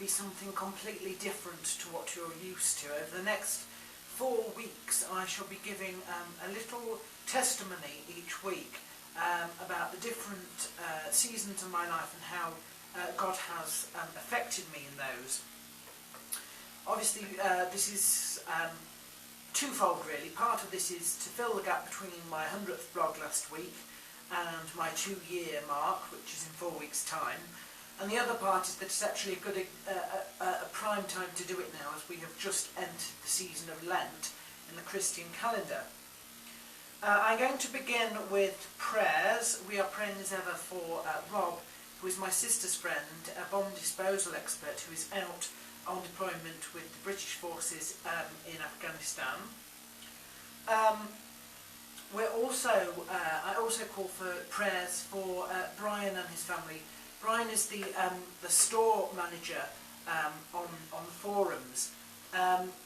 be something completely different to what you're used to. Over the next 4 weeks I shall be giving a little testimony each week about the different seasons of my life and how God has affected me in those. Obviously this is twofold really. Part of this is to fill the gap between my 100th blog last week and my 2-year mark, which is in 4 weeks' time. And the other part is that it's actually a prime time to do it now, as we have just entered the season of Lent in the Christian calendar. I'm going to begin with prayers. We are praying as ever for Rob, who is my sister's friend, a bomb disposal expert who is out on deployment with the British forces in Afghanistan. I also call for prayers for Brian and his family. Brian is the store manager on the forums.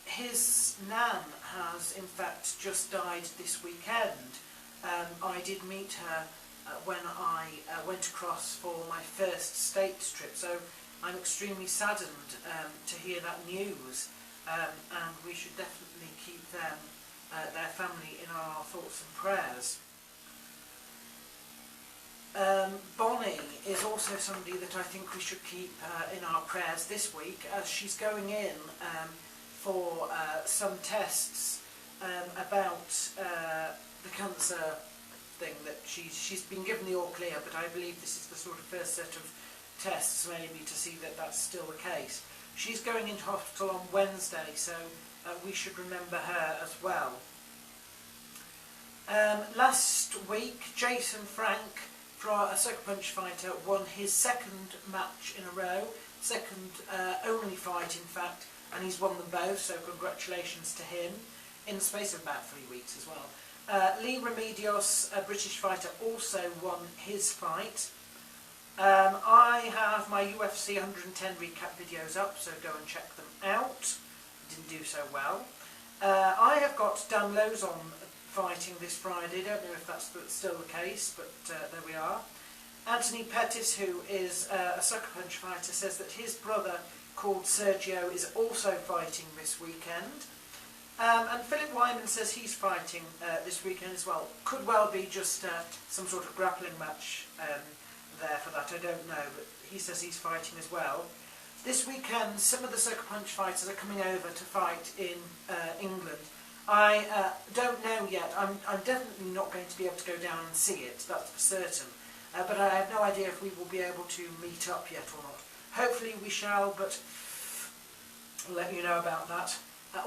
His nan has in fact just died this weekend. I did meet her when I went across for my first States trip, so I'm extremely saddened to hear that news, and we should definitely keep them, their family, in our thoughts and prayers. Bonnie is also somebody that I think we should keep in our prayers this week, as she's going in for some tests about the cancer thing that she's been given the all clear, but I believe this is the sort of first set of tests maybe to see that that's still the case. She's going into hospital on Wednesday, so we should remember her as well. Last week, Jason Frank, a Sucker Punch fighter, won his second match in a row, second only fight in fact, and he's won them both, so congratulations to him, in the space of about 3 weeks as well. Lee Remedios, a British fighter, also won his fight. I have my UFC 110 recap videos up, so go and check them out. Didn't do so well. I have got Dan Lozon fighting this Friday. Don't know if that's still the case, but there we are. Anthony Pettis, who is a Sucker Punch fighter, says that his brother, called Sergio, is also fighting this weekend. And Philip Wyman says he's fighting this weekend as well. Could well be just some sort of grappling match there for that, I don't know, but he says he's fighting as well. This weekend some of the Sucker Punch fighters are coming over to fight in England. I don't know yet. I'm definitely not going to be able to go down and see it, that's for certain. But I have no idea if we will be able to meet up yet or not. Hopefully we shall, but I'll let you know about that.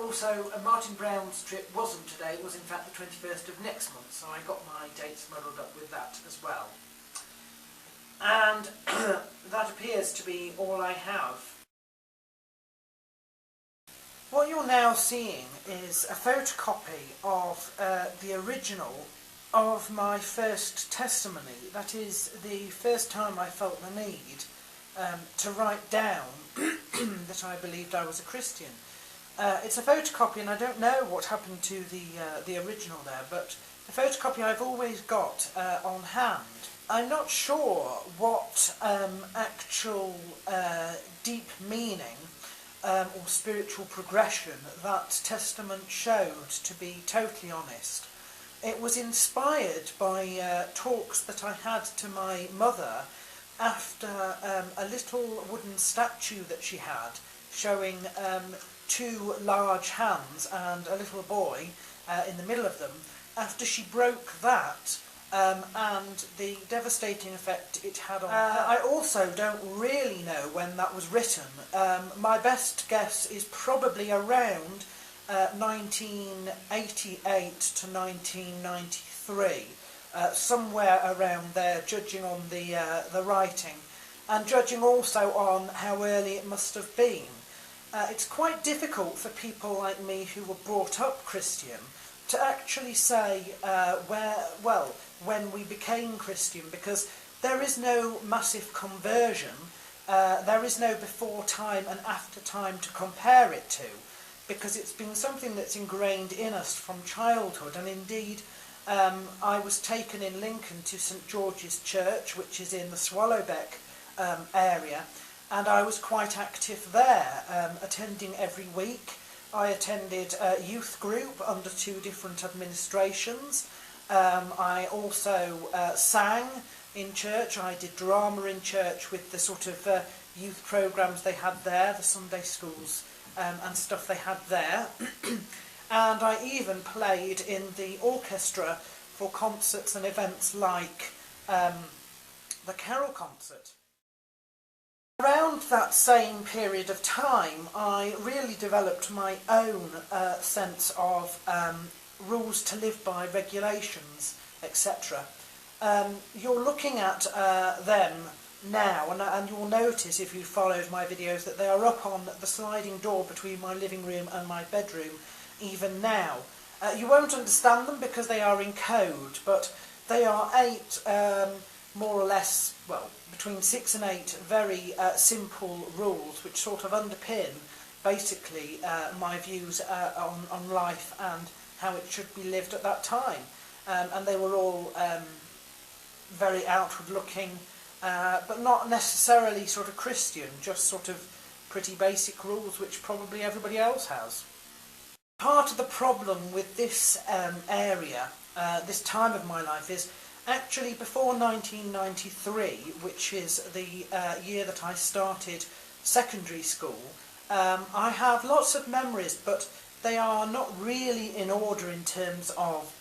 Also, Martin Brown's trip wasn't today, it was in fact the 21st of next month, so I got my dates muddled up with that as well. And that appears to be all I have. What you're now seeing is a photocopy of the original of my first testimony. That is the first time I felt the need to write down that I believed I was a Christian. It's a photocopy, and I don't know what happened to the original there, but the photocopy I've always got on hand. I'm not sure what actual deep meaning or spiritual progression that testament showed, to be totally honest. It was inspired by talks that I had to my mother after a little wooden statue that she had showing 2 large hands and a little boy in the middle of them, after she broke that and the devastating effect it had on her. I also don't really know when that was written. My best guess is probably around 1988 to 1993, somewhere around there, judging on the writing, and judging also on how early it must have been. It's quite difficult for people like me who were brought up Christian to actually say when we became Christian, because there is no massive conversion, there is no before time and after time to compare it to, because it's been something that's ingrained in us from childhood. And indeed, I was taken in Lincoln to St George's Church, which is in the Swallowbeck area, and I was quite active there, attending every week. I attended a youth group under 2 different administrations. I also sang in church. I did drama in church with the sort of youth programmes they had there, the Sunday schools and stuff they had there. And I even played in the orchestra for concerts and events like the Carol concert. Around that same period of time, I really developed my own sense of rules to live by, regulations, etc. You're looking at them now, and you'll notice if you followed my videos that they are up on the sliding door between my living room and my bedroom even now. You won't understand them because they are in code, but they are 8 more or less, well, between 6 and 8 very simple rules which sort of underpin basically my views on life and how it should be lived at that time. And they were all very outward looking, but not necessarily sort of Christian, just sort of pretty basic rules which probably everybody else has. Part of the problem with this area, this time of my life, is actually before 1993, which is the year that I started secondary school. I have lots of memories, but they are not really in order in terms of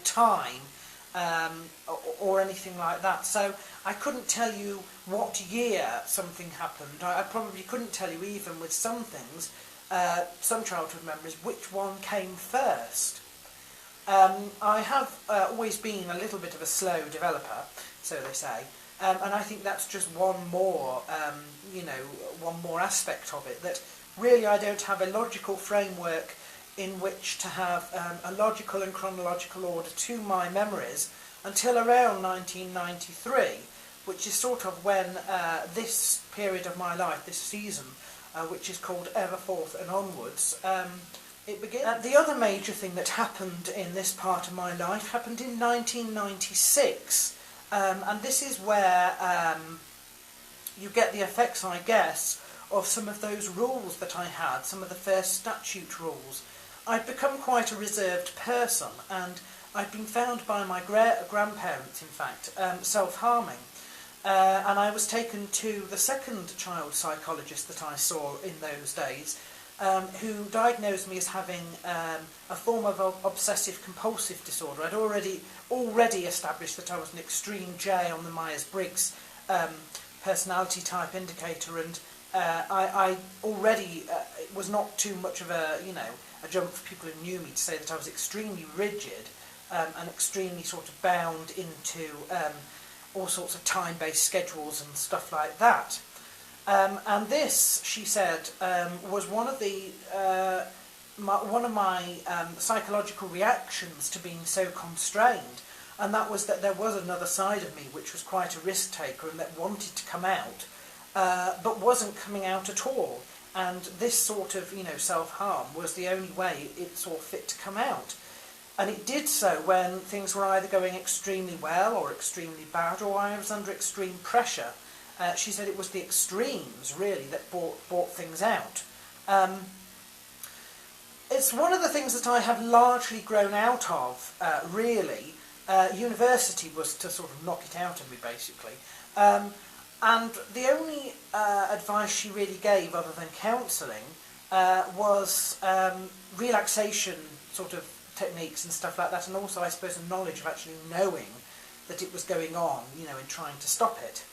time or anything like that. So I couldn't tell you what year something happened. I probably couldn't tell you even with some things, some childhood memories, which one came first. I have always been a little bit of a slow developer, so they say, and I think that's just one more, one more aspect of it, that really I don't have a logical framework in which to have a logical and chronological order to my memories until around 1993, which is sort of when this period of my life, this season, which is called Everforth and onwards, it begins. The other major thing that happened in this part of my life happened in 1996, and this is where you get the effects, I guess, of some of those rules that I had, some of the first statute rules. I'd become quite a reserved person, and I'd been found by my grandparents, in fact, self-harming. And I was taken to the second child psychologist that I saw in those days, who diagnosed me as having a form of obsessive-compulsive disorder. I'd already established that I was an extreme J on the Myers-Briggs personality type indicator, and I already it was not too much of a jump for people who knew me to say that I was extremely rigid and extremely sort of bound into all sorts of time-based schedules and stuff like that. And this, she said, was one of my psychological reactions to being so constrained, and that was that there was another side of me which was quite a risk taker and that wanted to come out, but wasn't coming out at all. And this sort of, self-harm was the only way it saw fit to come out. And it did so when things were either going extremely well or extremely bad, or I was under extreme pressure. She said it was the extremes, really, that brought things out. It's one of the things that I have largely grown out of, really. University was to sort of knock it out of me, basically. And the only advice she really gave, other than counselling, was relaxation sort of techniques and stuff like that, and also, I suppose, a knowledge of actually knowing that it was going on, and trying to stop it.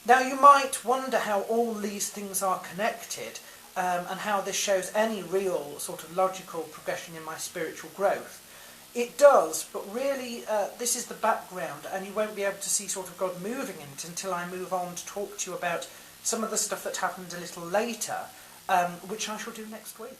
Now, you might wonder how all these things are connected, and how this shows any real sort of logical progression in my spiritual growth. It does, but really this is the background, and you won't be able to see sort of God moving in it until I move on to talk to you about some of the stuff that happened a little later, which I shall do next week.